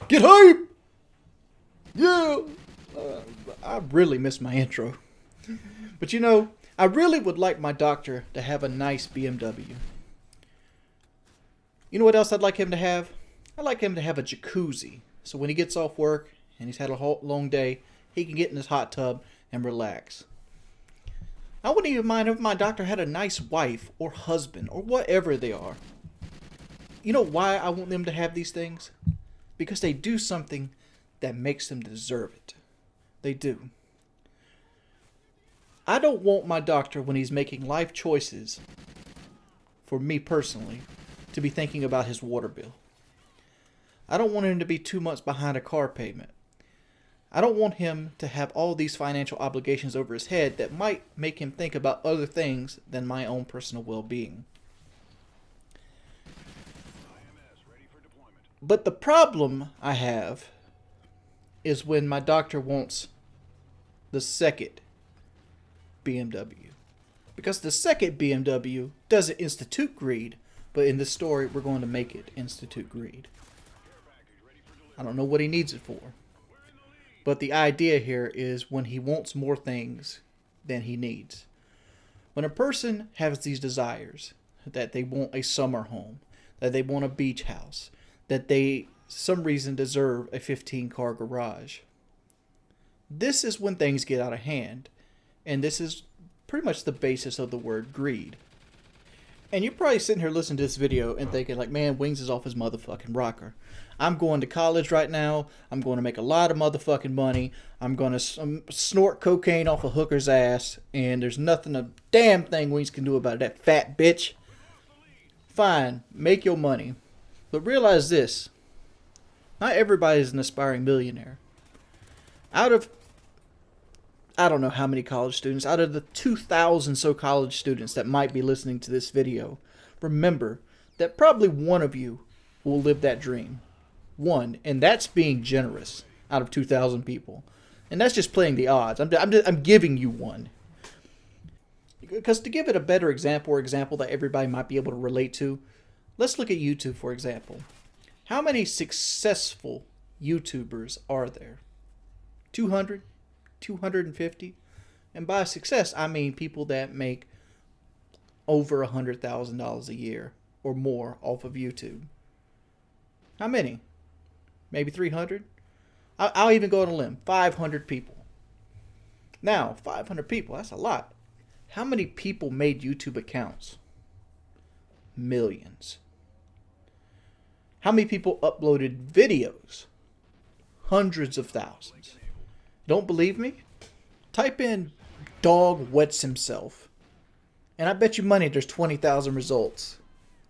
Get hype! Yeah! I really miss my intro. But you know, I really would like my doctor to have a nice BMW. You know what else I'd like him to have? I'd like him to have a jacuzzi. So when he gets off work and he's had a long day, he can get in his hot tub and relax. I wouldn't even mind if my doctor had a nice wife or husband or whatever they are. You know why I want them to have these things? Because they do something that makes them deserve it. They do. I don't want my doctor, when he's making life choices, for me personally, to be thinking about his water bill. I don't want him to be 2 months behind a car payment. I don't want him to have all these financial obligations over his head that might make him think about other things than my own personal well-being. But the problem I have is when my doctor wants the second BMW. Because the second BMW doesn't institute greed, but in this story we're going to make it institute greed. I don't know what he needs it for. But the idea here is when he wants more things than he needs. When a person has these desires, that they want a summer home, that they want a beach house, that they, some reason, deserve a 15-car garage. This is when things get out of hand. And this is pretty much the basis of the word greed. And you're probably sitting here listening to this video and thinking like, man, Wings is off his motherfucking rocker. I'm going to college right now. I'm going to make a lot of motherfucking money. I'm going to snort cocaine off a hooker's ass. And there's nothing a damn thing Wings can do about it, that fat bitch. Fine, make your money. But realize this. Not everybody is an aspiring millionaire. Out of, I don't know how many college students, out of the 2,000 so college students that might be listening to this video, remember that probably one of you will live that dream. One, and that's being generous out of 2,000 people. And that's just playing the odds. I'm giving you one. Because to give it a better example, or example that everybody might be able to relate to, let's look at YouTube, for example. How many successful YouTubers are there? 200? 250? And by success, I mean people that make over $100,000 a year or more off of YouTube. How many? Maybe 300? I'll even go on a limb. 500 people. Now, 500 people, that's a lot. How many people made YouTube accounts? Millions. How many people uploaded videos? Hundreds of thousands. Don't believe me? Type in dog wets himself. And I bet you money there's 20,000 results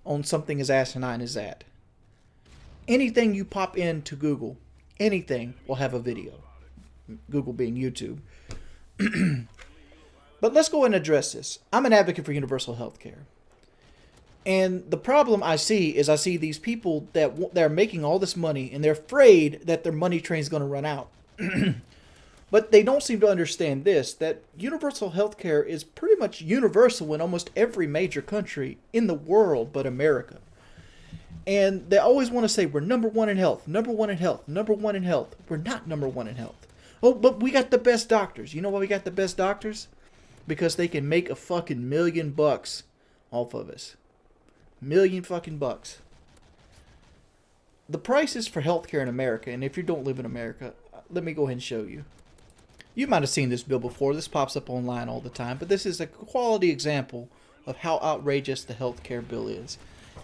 on something as asinine as that. Anything you pop into Google, anything will have a video. Google being YouTube. But let's go and address this. I'm an advocate for universal health care. And the problem I see is I see these people that are making all this money and they're afraid that their money train is going to run out. But they don't seem to understand this, that universal health care is pretty much universal in almost every major country in the world but America. And they always want to say, we're number one in health, number one in health, number one in health. We're not number one in health. Oh, but we got the best doctors. You know why we got the best doctors? Because they can make a fucking $1 million off of us. $1 million bucks. The prices for healthcare in America, and if you don't live in America, let me go ahead and show you. You might have seen this bill before. This pops up online all the time, but this is a quality example of how outrageous the healthcare bill is.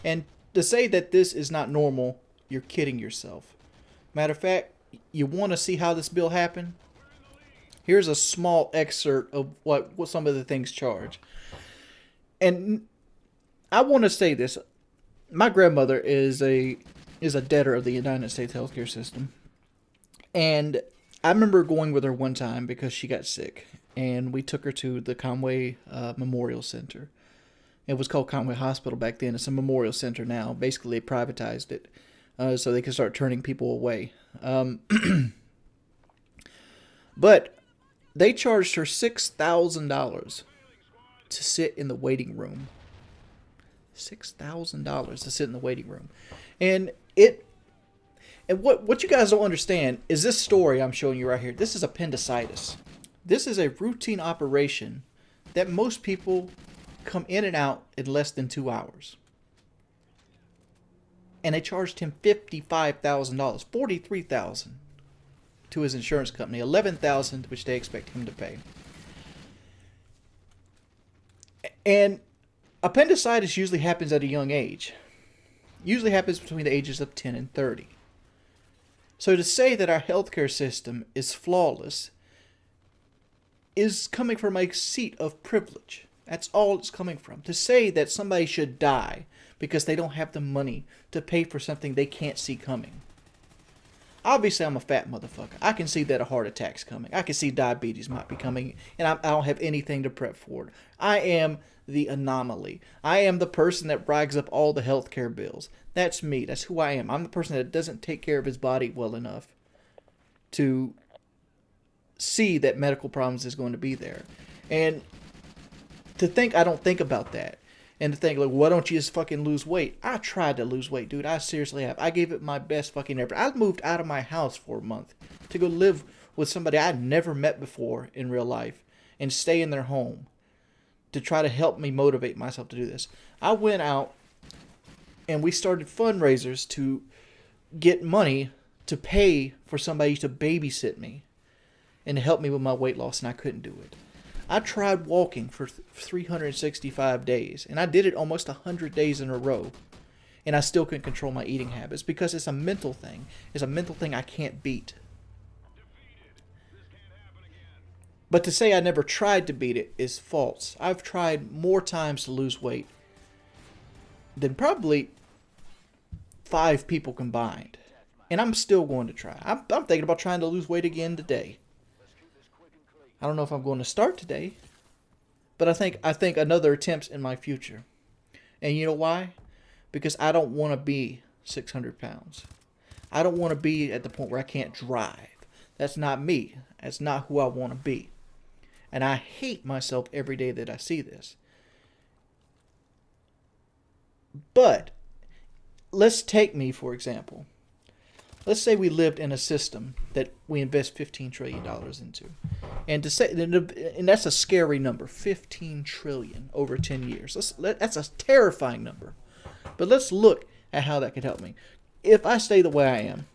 And to say that this is not normal, you're kidding yourself. Matter of fact, you want to see how this bill happened? Here's a small excerpt of what some of the things charge. And I want to say this. My grandmother is a debtor of the United States healthcare system. And I remember going with her one time because she got sick. And we took her to the Conway Memorial Center. It was called Conway Hospital back then. It's a memorial center now. Basically, they privatized it so they could start turning people away. But they charged her $6,000 to sit in the waiting room. $6,000 to sit in the waiting room. And And what you guys don't understand is this story I'm showing you right here. This is appendicitis. This is a routine operation that most people come in and out in less than 2 hours. And they charged him $55,000, $43,000 to his insurance company, $11,000 which they expect him to pay. And appendicitis usually happens at a young age. Usually happens between the ages of 10 and 30. So to say that our healthcare system is flawless is coming from a seat of privilege. That's all it's coming from. To say that somebody should die because they don't have the money to pay for something they can't see coming. Obviously, I'm a fat motherfucker. I can see that a heart attack's coming. I can see diabetes might be coming, and I don't have anything to prep for it. I am the anomaly. I am the person that rags up all the healthcare bills. That's me. That's who I am. I'm the person that doesn't take care of his body well enough to see that medical problems is going to be there. And to think I don't think about that. And to think, like, why don't you just fucking lose weight? I tried to lose weight, dude. I seriously have. I gave it my best fucking effort. I moved out of my house for a month to go live with somebody I'd never met before in real life and stay in their home to try to help me motivate myself to do this. I went out and we started fundraisers to get money to pay for somebody to babysit me and to help me with my weight loss, and I couldn't do it. I tried walking for 365 days, and I did it almost 100 days in a row, and I still couldn't control my eating habits because it's a mental thing. It's a mental thing I can't beat. But to say I never tried to beat it is false. I've tried more times to lose weight than probably 5 people combined, and I'm still going to try. I'm thinking about trying to lose weight again today. I don't know if I'm going to start today, but I think another attempt's in my future. And you know why? Because I don't want to be 600 pounds. I don't want to be at the point where I can't drive. That's not me. That's not who I want to be. And I hate myself every day that I see this. But let's take me, for example. Let's say we lived in a system that we invest $15 trillion into. And to say, and that's a scary number, $15 trillion over 10 years. That's a terrifying number. But let's look at how that could help me. If I stay the way I am,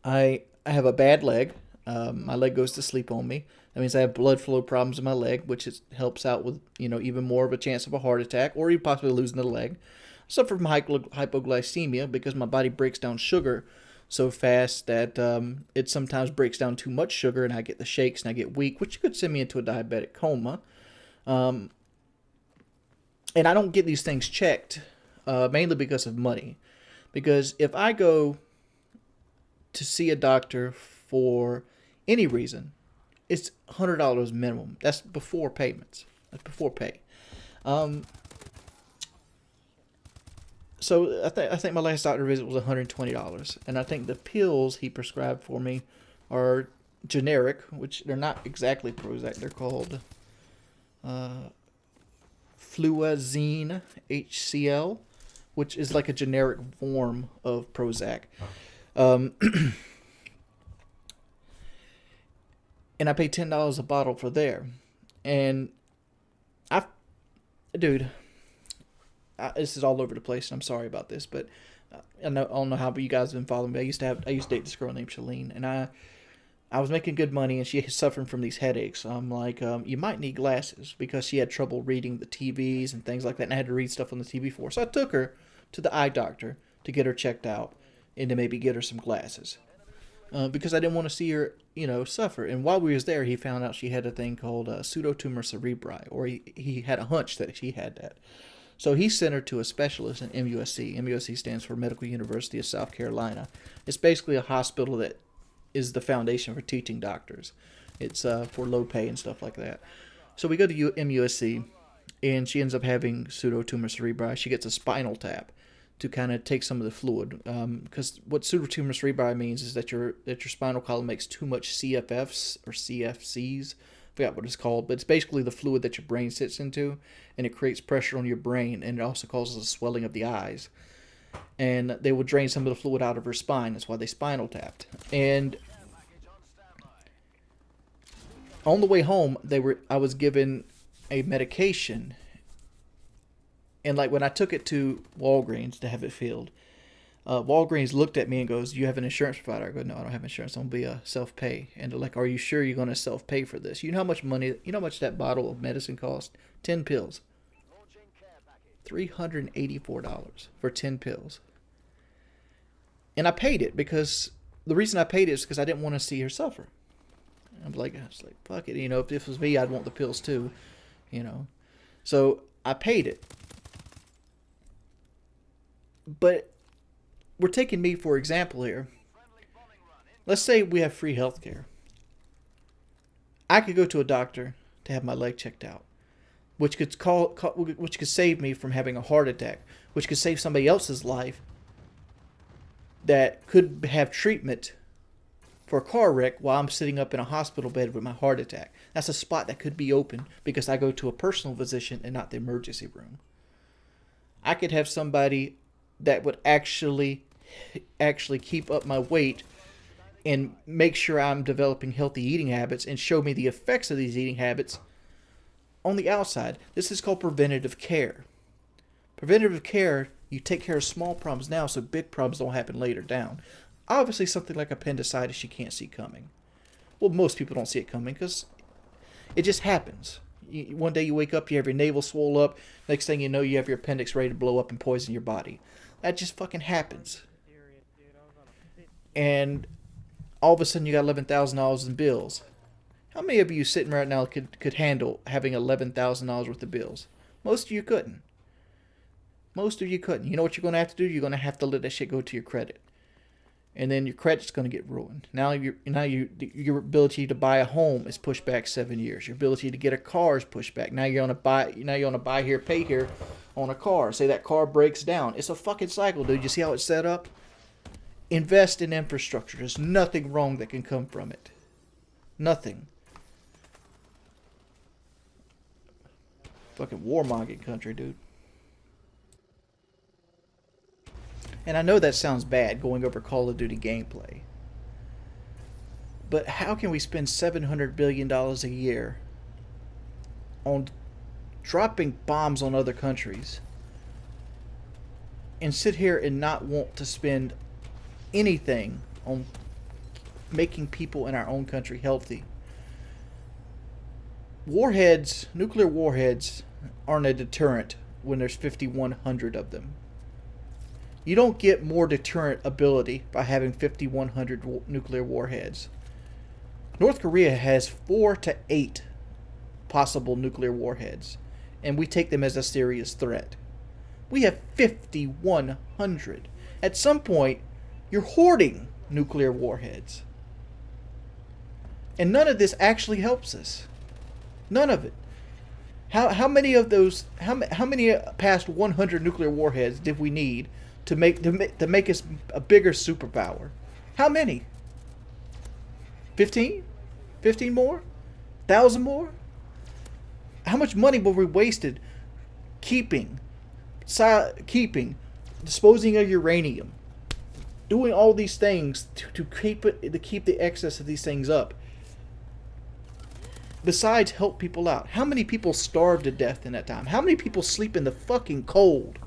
I have a bad leg. My leg goes to sleep on me. That means I have blood flow problems in my leg, which helps out with, even more of a chance of a heart attack or even possibly losing the leg. I suffer from hypoglycemia because my body breaks down sugar so fast that it sometimes breaks down too much sugar and I get the shakes and I get weak, which could send me into a diabetic coma. And I don't get these things checked mainly because of money. Because if I go to see a doctor for any reason, it's $100 minimum. That's before payments. That's before pay. So I think my last doctor visit was $120, and I think the pills he prescribed for me are generic, which they're not exactly Prozac. They're called fluazine HCl, which is like a generic form of Prozac. And I pay $10 a bottle for there. And this is all over the place, and I'm sorry about this, but I don't know how you guys have been following me. I used to date this girl named Shalene, and I was making good money, and she was suffering from these headaches. I'm like, you might need glasses, because she had trouble reading the TVs and things like that, and I had to read stuff on the TV for her. So I took her to the eye doctor to get her checked out and to maybe get her some glasses. Because I didn't want to see her, suffer. And while we was there, he found out she had a thing called pseudotumor cerebri, or he had a hunch that she had that. So he sent her to a specialist in MUSC. MUSC stands for Medical University of South Carolina. It's basically a hospital that is the foundation for teaching doctors. It's for low pay and stuff like that. So we go to MUSC, and she ends up having pseudotumor cerebri. She gets a spinal tap to kind of take some of the fluid, because what pseudotumor cerebri means is that your spinal column makes too much CFFs or CFCs. I forgot what it's called, but it's basically the fluid that your brain sits into, and it creates pressure on your brain, and it also causes a swelling of the eyes. and they would drain some of the fluid out of her spine. That's why they spinal tapped. And on the way home, I was given a medication, and like when I took it to Walgreens to have it filled, Walgreens looked at me and goes, "You have an insurance provider?" I go, "No, I don't have insurance. I'm gonna be a self-pay." And they're like, "Are you sure you're gonna self-pay for this? You know how much money? You know how much that bottle of medicine cost? 10 pills, $384 for 10 pills." And I paid it because the reason I paid it is because I didn't want to see her suffer. I was like, fuck it. If this was me, I'd want the pills too. So I paid it. But we're taking me for example here. Let's say we have free health care. I could go to a doctor to have my leg checked out, which could save me from having a heart attack, which could save somebody else's life that could have treatment for a car wreck while I'm sitting up in a hospital bed with my heart attack. That's a spot that could be open because I go to a personal physician and not the emergency room. I could have somebody that would actually keep up my weight and make sure I'm developing healthy eating habits and show me the effects of these eating habits on the outside. This is called preventative care. Preventative care, you take care of small problems now so big problems don't happen later down. Obviously, something like appendicitis you can't see coming. Well, most people don't see it coming because it just happens. One day you wake up, you have your navel swole up. Next thing you know, you have your appendix ready to blow up and poison your body. That just fucking happens. And all of a sudden, you got $11,000 in bills. How many of you sitting right now could handle having $11,000 worth of bills? Most of you couldn't. Most of you couldn't. You know what you're going to have to do? You're going to have to let that shit go to your credit. And then your credit's going to get ruined. Now your ability to buy a home is pushed back 7 years. Your ability to get a car is pushed back. Now you're on a buy here, pay here on a car. Say that car breaks down. It's a fucking cycle, dude. You see how it's set up? Invest in infrastructure. There's nothing wrong that can come from it. Nothing. Fucking warmongering country, dude. And I know that sounds bad, going over Call of Duty gameplay. But how can we spend $700 billion a year on dropping bombs on other countries and sit here and not want to spend anything on making people in our own country healthy? Nuclear warheads aren't a deterrent when there's 5,100 of them. You don't get more deterrent ability by having 5,100 nuclear warheads. North Korea has 4 to 8 possible nuclear warheads, and we take them as a serious threat. We have 5,100. At some point, you're hoarding nuclear warheads. And none of this actually helps us. None of it. How many of those? How many past 100 nuclear warheads did we need to make us a bigger superpower? How many? 15? 15 more? 1,000 more? How much money were we wasted keeping, disposing of uranium, doing all these things to keep the excess of these things up? Besides help people out. How many people starved to death in that time? How many people sleep in the fucking cold?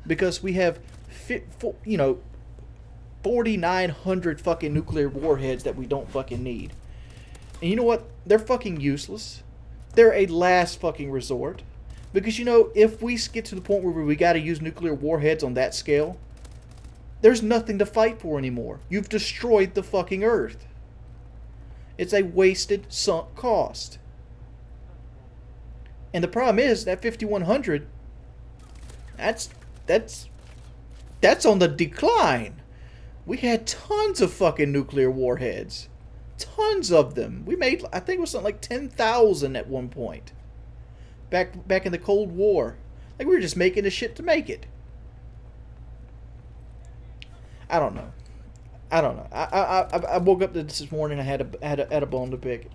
Because we have 4,900 fucking nuclear warheads that we don't fucking need. And you know what? They're fucking useless. They're a last fucking resort. Because if we get to the point where we gotta use nuclear warheads on that scale, there's nothing to fight for anymore. You've destroyed the fucking Earth. It's a wasted, sunk cost. And the problem is that 5,100, that's on the decline. We had tons of fucking nuclear warheads. Tons of them. We made, I think it was something like 10,000 at one point. Back in the Cold War. Like, we were just making the shit to make it. I don't know. I woke up this morning. I had a bone to pick,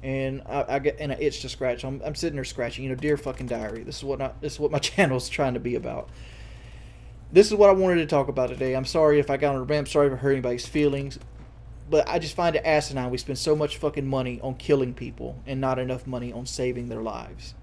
and I get an itch to scratch. I'm sitting there scratching. Dear fucking diary. This is what my channel is trying to be about. This is what I wanted to talk about today. I'm sorry if I got on a rant. Sorry if I hurt anybody's feelings. But I just find it asinine we spend so much fucking money on killing people and not enough money on saving their lives.